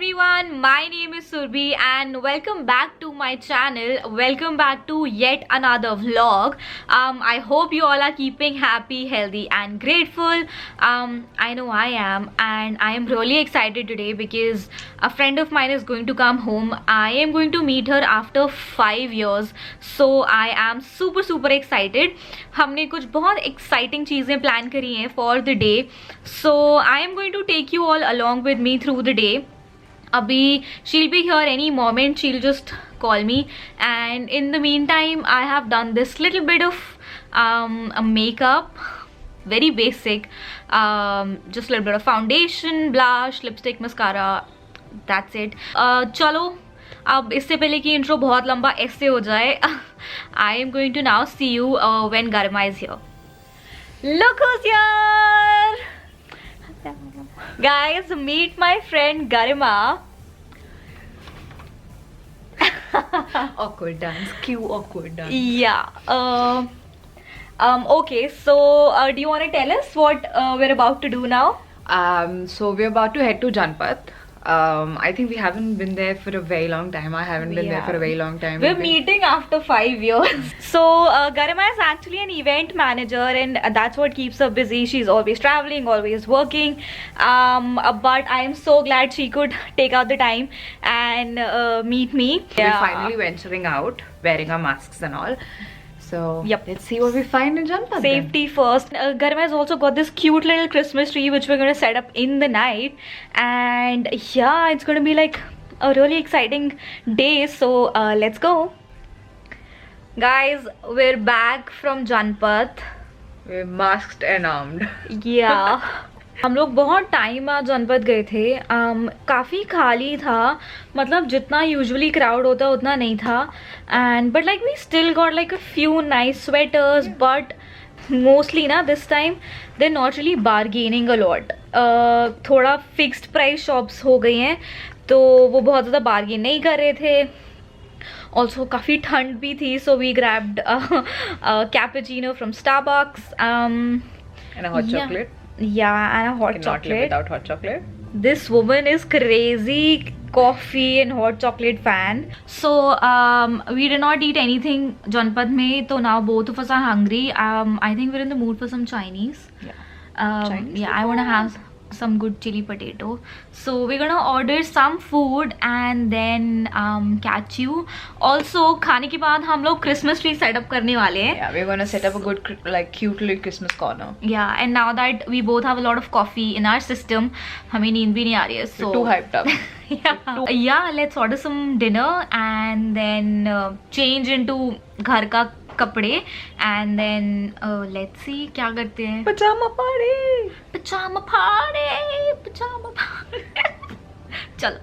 everyone, my name is Surbhi and welcome back to my channel. Welcome back to yet another vlog. I hope you all are keeping happy, healthy and grateful. I know I am, and I am really excited today because a friend of mine is going to come home. I am going to meet her after 5 years, so I am super excited. हमने कुछ बहुत exciting चीज़ें plan करी हैं for the day, so I am going to take you all along with me through the day. Abhi she'll be here any moment, she'll just call me, and in the meantime I have done this little bit of a makeup, very basic, just a little bit of foundation, blush, lipstick, mascara, that's it. चलो अब इससे पहले कि intro बहुत लंबा ऐसे हो जाए, I am going to now see you when Garima is here. Look who's here! Guys, meet my friend Garima. Awkward dance, cue awkward dance. Yeah. Okay, so do you want to tell us what we're about to do now? So we're about to head to Janpat. I think we haven't been there for a very long time. I haven't been there for a very long time. We're meeting after 5 years. So Garima is actually an event manager, and that's what keeps her busy. She's always traveling, always working. But I am so glad she could take out the time and meet me. We're finally venturing out, wearing our masks and all. So yep, let's see what we find in Janpat. Safety first. Garima has also got this cute little Christmas tree which we're going to set up in the night, and yeah, it's going to be like a really exciting day. So let's go. Guys, we're back from Janpat. We're masked and armed. Yeah. हम लोग बहुत time बाद जनपद गए थे. काफ़ी खाली था, मतलब जितना यूजुअली क्राउड होता उतना नहीं था. And but like we still got like a few nice sweaters, but mostly ना this time they not really bargaining a lot. थोड़ा फिक्स्ड प्राइस शॉप्स हो गई हैं, तो वो बहुत ज़्यादा बारगेन नहीं कर रहे थे. ऑल्सो काफ़ी ठंड भी थी, so we grabbed cappuccino from Starbucks And a hot chocolate. Yeah, and a hot Cannot chocolate. live without hot chocolate. This woman is crazy coffee and hot chocolate fan. So we did not eat anything Janpat mein, so now both of us are hungry. I think we're in the mood for some Chinese. Yeah. Chinese. Yeah, I want to have some good chili potato. So we're gonna order some food and then catch you. Also खाने के बाद हम लोग Christmas tree set up करने वाले हैं. Yeah, we're gonna set up a good, like, cute little Christmas corner. Yeah, and now that we both have a lot of coffee in our system, हमें नींद भी नहीं आ रही है. So we're too hyped up. yeah, let's order some dinner and then change into घर का कपड़े, and then let's see क्या करते हैं. Pajama party. Pajama party, pajama party. चलो.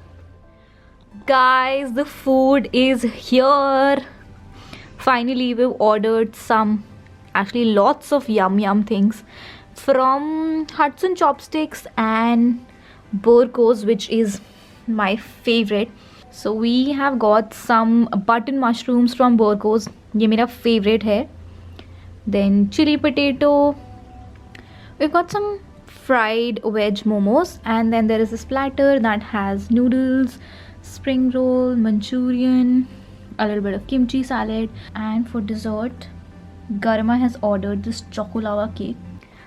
Guys, the food is here. Finally, we've ordered some, actually lots of yum things from Hudson Chopsticks and Borco's, which is my favorite. So we have got some button mushrooms from Borco's. ये मेरा favorite है. Then chili potato. We've got some fried veg momos, and then there is this platter that has noodles, spring roll, Manchurian, a little bit of kimchi salad, and for dessert, Garima has ordered this choco lava cake.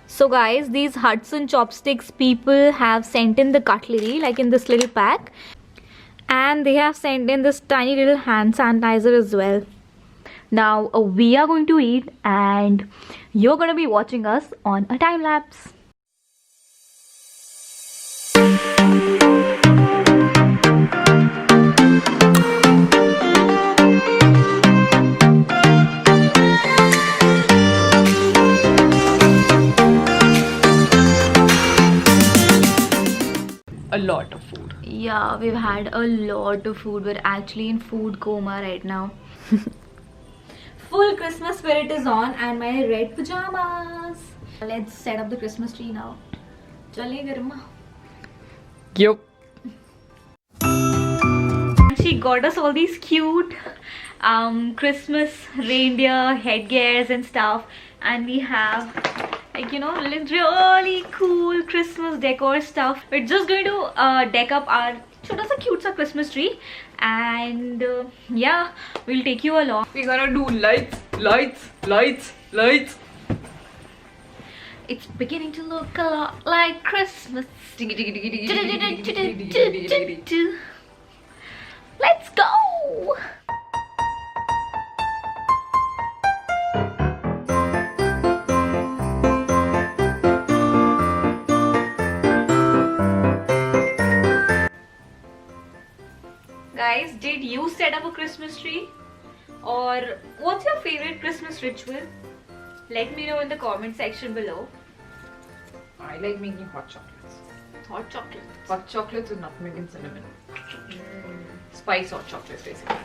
So guys, these Hudson Chopsticks people have sent in the cutlery like in this little pack, and they have sent in this tiny little hand sanitizer as well. Now we are going to eat, and you're going to be watching us on a time lapse. A lot of food. Yeah, we've had a lot of food. We're actually in food coma right now. Full Christmas spirit is on, and my red pajamas. Let's set up the Christmas tree now. Chale Garima. Yup. She got us all these cute Christmas reindeer headgears and stuff, and we have, like, you know, really cool Christmas decor stuff. We're just going to deck up our छोटा सा cute सा Christmas tree and ya will take you along. We're gonna do lights. It's beginning to look a lot like Christmas. Let's go. Guys, did you set up a Christmas tree? Or what's your favorite Christmas ritual? Let me know in the comment section below. I like making hot chocolates. Hot chocolate. Hot chocolates with nutmeg and cinnamon. Spice hot chocolates, basically.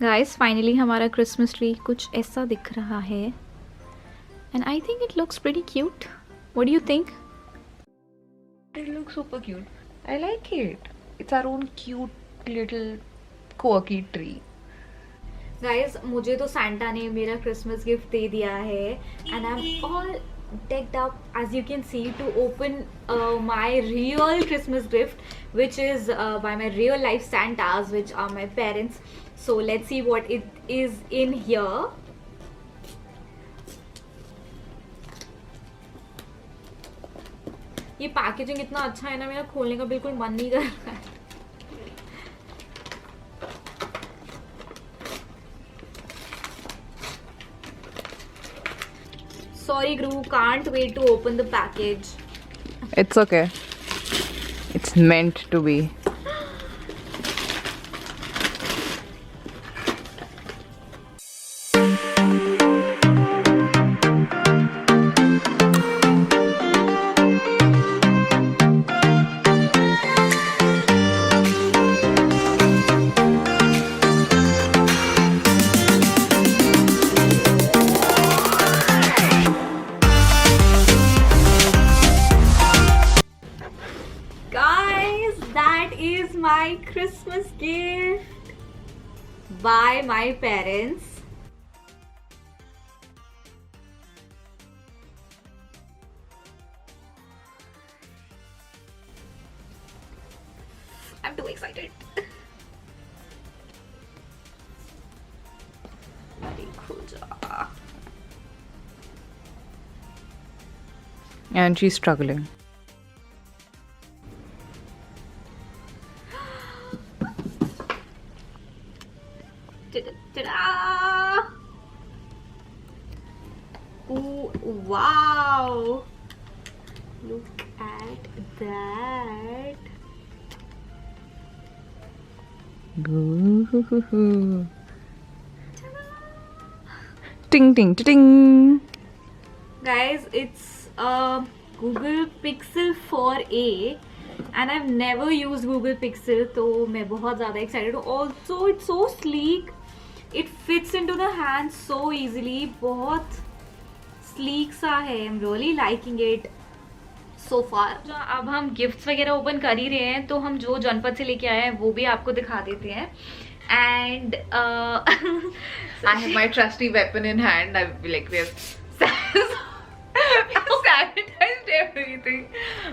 Guys, finally हमारा Christmas tree कुछ ऐसा दिख रहा है and I think it looks pretty cute. What do you think? It looks super cute. I like it. It's our own cute little quirky tree. Guys, मुझे तो Santa ने मेरा क्रिसमस गिफ्ट दे दिया है and I'm all decked up as you can see to open my real Christmas gift, which is by my real life Santas, which are my parents. So let's see what it is in here. ये packaging इतना अच्छा है ना, मेरा खोलने का बिल्कुल मन नहीं कर रहा है. Sorry, Gru, can't wait to open the package. It's okay. It's meant to be. Guys, that is my Christmas gift by my parents. I'm too excited. And she's struggling. Ta-da! Ooh, wow! Look at that. Ooh. Ting ting ting. Guys, it's a Google Pixel 4a and I've never used Google Pixel, तो मैं बहुत ज़्यादा excited हूँ. Also, it's so sleek. It fits into the hands so easily. बहुत sleek सा है. I'm really liking it so far. अब हम गिफ्ट्स वगैरह ओपन कर ही रहे हैं, तो हम जो जनपद से लेके आए हैं वो भी आपको दिखा देते हैं. And I have my trusty weapon in hand. We have sanitized everything.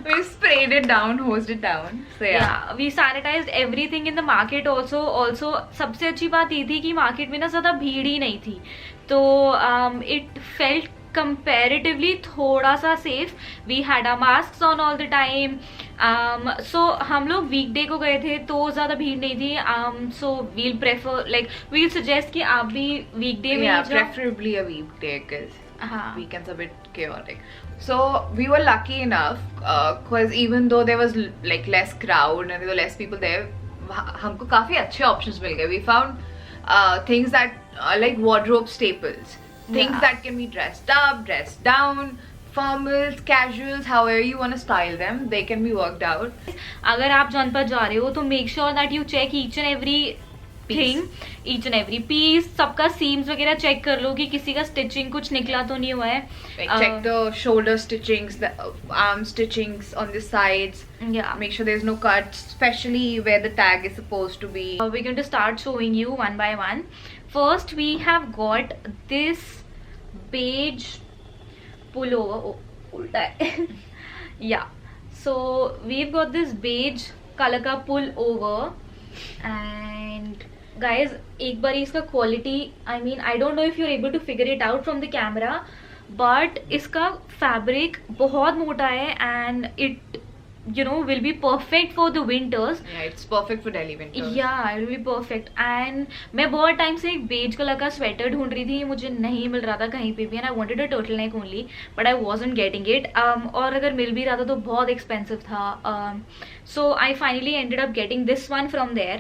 We sprayed it down, hosed it down. So yeah, we sanitized everything in the market also. Also, सबसे अच्छी बात ये थी कि मार्केट में ना ज़्यादा भीड़ ही नहीं थी, तो it felt comparatively थोड़ा सा safe. We had our masks on all the time. So हम लोग weekday को गए थे तो ज़्यादा भीड़ नहीं थी. So we'll prefer, like we'll suggest कि आप भी weekday में yeah, ही जाओ. preferably a weekday, because weekends a bit chaotic. So we were lucky enough because even though there was like less crowd and there were less people there, हमको काफी अच्छे options मिल गए. We found things that are like wardrobe staples, things that can be dressed up, dressed down, formals, casuals, however you want to style them, they can be worked out. अगर आप जनपद जा रहे हो तो make sure that you check each and every thing, each and every piece, सबका seams वगैरह check कर लो कि किसी का stitching कुछ निकला तो नहीं हुआ है. Like check the shoulder stitchings, the arm stitchings on the sides. Yeah. Make sure there's no cuts, especially where the tag is supposed to be. We're going to start showing you one by one. First, we have got this beige pullover. Oh, ulta hai. Yeah. So we've got this beige color का pullover, and guys, एक बार इसका quality, I mean, I don't know if you're able to figure it out from the camera, but इसका fabric बहुत मोटा है and it, you know, will be perfect for the winters. Yeah, it's perfect for Delhi winters. Yeah, it will be perfect. And मैं बहुत time से एक beige colour का sweater ढूंढ रही थी, मुझे नहीं मिल रहा था कहीं पे भी, and I wanted a turtleneck only, but I wasn't getting it. और अगर मिल भी रहा था तो बहुत expensive था. So I finally ended up getting this one from there.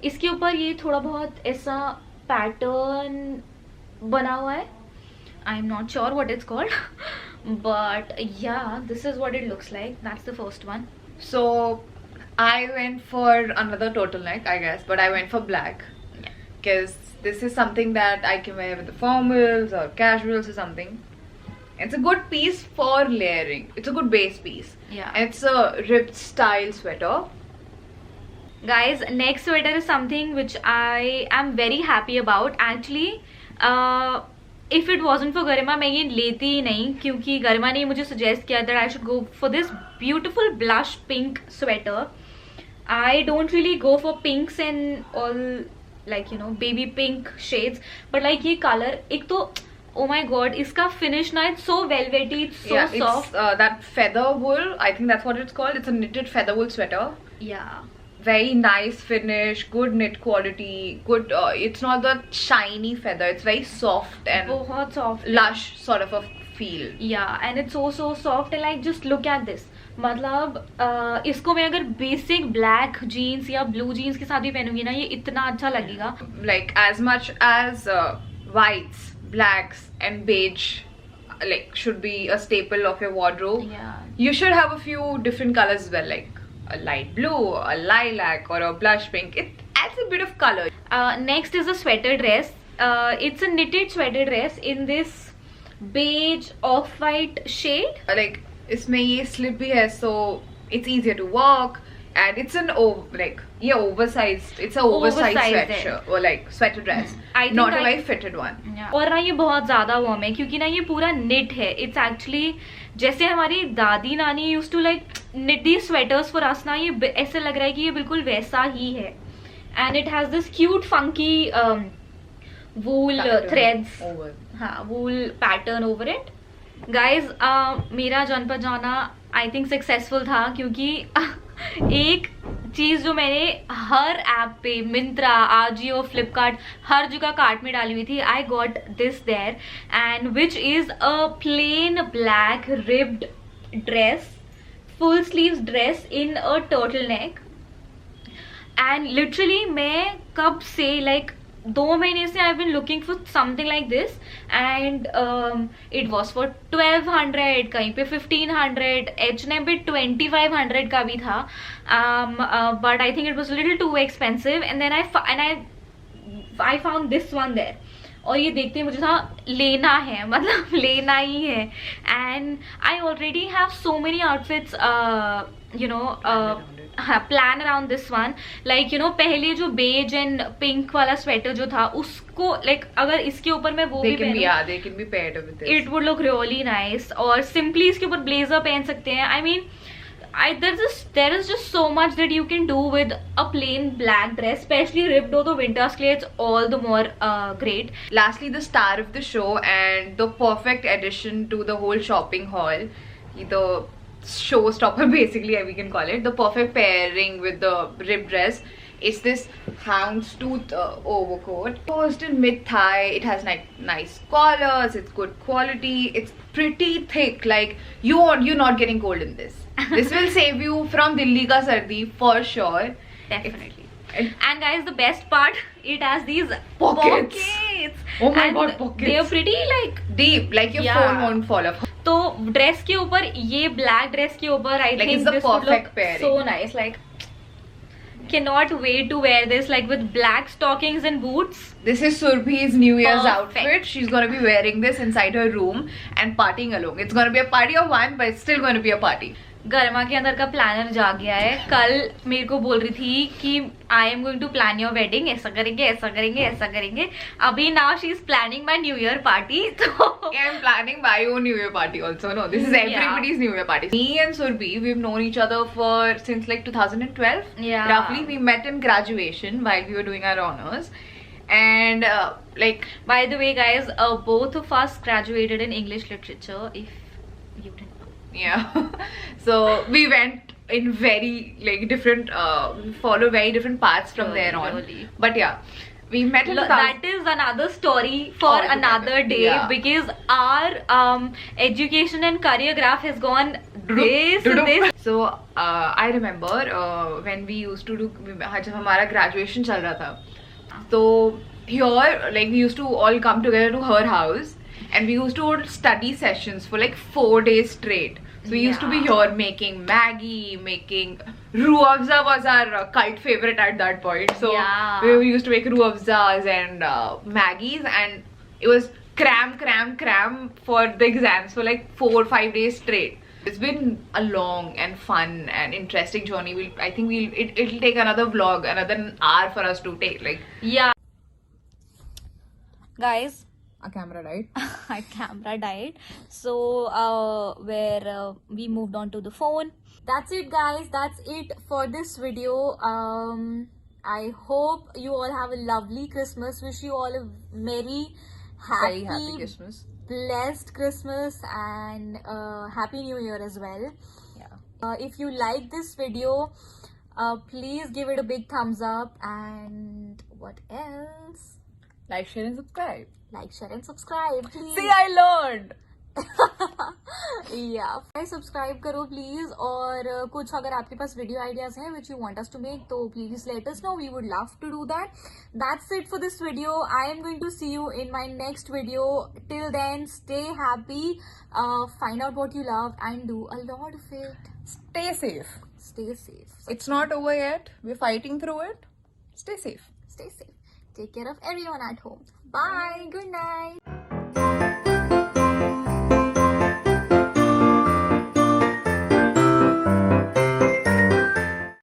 इसके ऊपर ये थोड़ा बहुत ऐसा पैटर्न बना हुआ है. I'm not sure what it's called. But yeah, this is what it looks like. That's the first one. So I went for another turtleneck, I guess, but I went for black because this is something that I can wear with the formals or casuals or something. It's a good piece for layering. It's a good base piece. Yeah. And it's a ripped style sweater. Guys, next sweater is something which I am very happy about. Actually, if it wasn't for Garima, मैं ये लेती ही नहीं, क्योंकि गरिमा ने मुझे suggest किया that I should go for this beautiful blush pink sweater. I don't really go for pinks and all, like, you know, baby pink shades, but like ये color, एक तो oh my god, इसका finish ना, it's so velvety, it's so soft. It's that feather wool, I think that's what it's called. It's a knitted feather wool sweater. Yeah. Very nice finish, good knit quality, good. It's not the shiny feather. It's very soft and बहुत soft, lush sort of a feel. Yeah, and it's so soft, and like just look at this. मतलब इसको मैं अगर basic black jeans या blue jeans के साथ भी पहनूंगी ना, ये इतना अच्छा लगेगा. Like as much as whites, blacks and beige like should be a staple of your wardrobe. Yeah. You should have a few different colors as well, like a light blue, a lilac, or a blush pink. It adds a bit of color. Next is a sweater dress. It's a knitted sweater dress in this beige off-white shade. Like इसमें ये slip भी है, so it's easier to walk, and it's an oversized. It's an oversized sweatshirt or like sweater dress. Not a very fitted one. Yeah. और ना ये बहुत ज़्यादा warm है, क्योंकि ना ये पूरा knit है. It's actually जैसे हमारी दादी नानी used to like knit these sweaters for us ना, ये ऐसे लग रहा है कि ये बिल्कुल वैसा ही है. And it has this cute funky wool threads. हाँ, wool pattern over it. Guys, मेरा जनपद जाना I think successful था, क्योंकि एक चीज जो मैंने हर ऐप पे, मिंत्रा, आजियो, फ्लिपकार्ट, हर जगह कार्ट में डाली हुई थी, I got this there, and which is a plain black ribbed dress, full sleeves dress in a turtle neck. And literally मैं कब से लाइक 2 महीने से I been looking for something like this, and it was for 1200, कहीं पे 1500, H&M पे 2500 का भी था, but I think it was little too expensive. And then I found this one there, और ये देखते ही मुझे था लेना है, मतलब लेना ही है. And I already have so many outfits you know plan around this one, like you know पहले जो beige and pink वाला स्वेटर जो था उसको like अगर इसके ऊपर मैं वो भी पहनूं, they can be paired with this. It would look really nice. और simply इसके ऊपर blazer पहन सकते हैं. I mean there is just so much that you can do with a plain black dress, especially ripped हो तो winters के लिए it's all the more great. Lastly, the star of the show and the perfect addition to the whole shopping haul, the showstopper basically we can call it, the perfect pairing with the ripped dress It's this houndstooth overcoat, posed in mid thigh. It has nice collars. It's good quality. It's pretty thick. Like you're not getting cold in this. This will save you from Delhi ka sardi for sure. Definitely. And guys, the best part, it has these Pockets. Oh my And god, pockets. They are pretty like Deep, like your Yeah. phone won't fall off. तो dress के ऊपर ये black dress के ऊपर आई Like, think it's the perfect pairing. so nice, like cannot wait to wear this, like with black stockings and boots. This is Surbhi's New Year's Perfect. outfit. She's gonna be wearing this inside her room and partying along. It's gonna be a party of one, but it's still gonna be a party. गर्मा के अंदर का planner जाग गया है. कल मेरे को बोल रही थी कि I am going to plan your wedding, ऐसा करेंगे ऐसा करेंगे ऐसा करेंगे. अभी now she is planning my new year party. तो I'm planning my own New Year party also. No, this is everybody's New Year party. Me and Surbhi, we've known each other since like 2012. Yeah. Roughly, we met in graduation while we were doing our honors. And like, by the way guys, both of us graduated in English literature, if you didn't know. yeah. So we went in very like different, we follow very different paths from there on. Really. But yeah, we met in That is another story for Altogether. another day. Yeah. Because our education and career graph has gone this. So I remember when we used to do, जब हमारा graduation चल रहा था, तो here like we used to all come together to her house and we used to hold study sessions for like 4 days straight. So we used to be Yeah. here making Maggie, making Ruh Afza was our cult favorite at that point. So Yeah. we used to make Ruh Afzas and Maggies, and it was cram for the exams for like 4 or 5 days straight. It's been a long and fun and interesting journey. I think it'll take another vlog, another hour for us to take. Like, Yeah. Guys, a camera died. our camera died, so we moved on to the phone. That's it guys, that's it for this video. I hope you all have a lovely Christmas. Wish you all a Very happy Christmas. blessed Christmas and happy New Year as well. Yeah. If you like this video, please give it a big thumbs up. And what else? Like, share and subscribe. Like, share and subscribe, please. See, I learned. Yeah, subscribe करो please. और कुछ अगर आपके पास video ideas हैं which you want us to make, तो please let us know. We would love to do that. That's it for this video. I am going to see you in my next video. Till then, stay happy, find out what you love and do a lot of it. Stay safe. Stay safe. It's not over yet. We're fighting through it. Stay safe. Stay safe. Take care of everyone at home. Bye. Good night.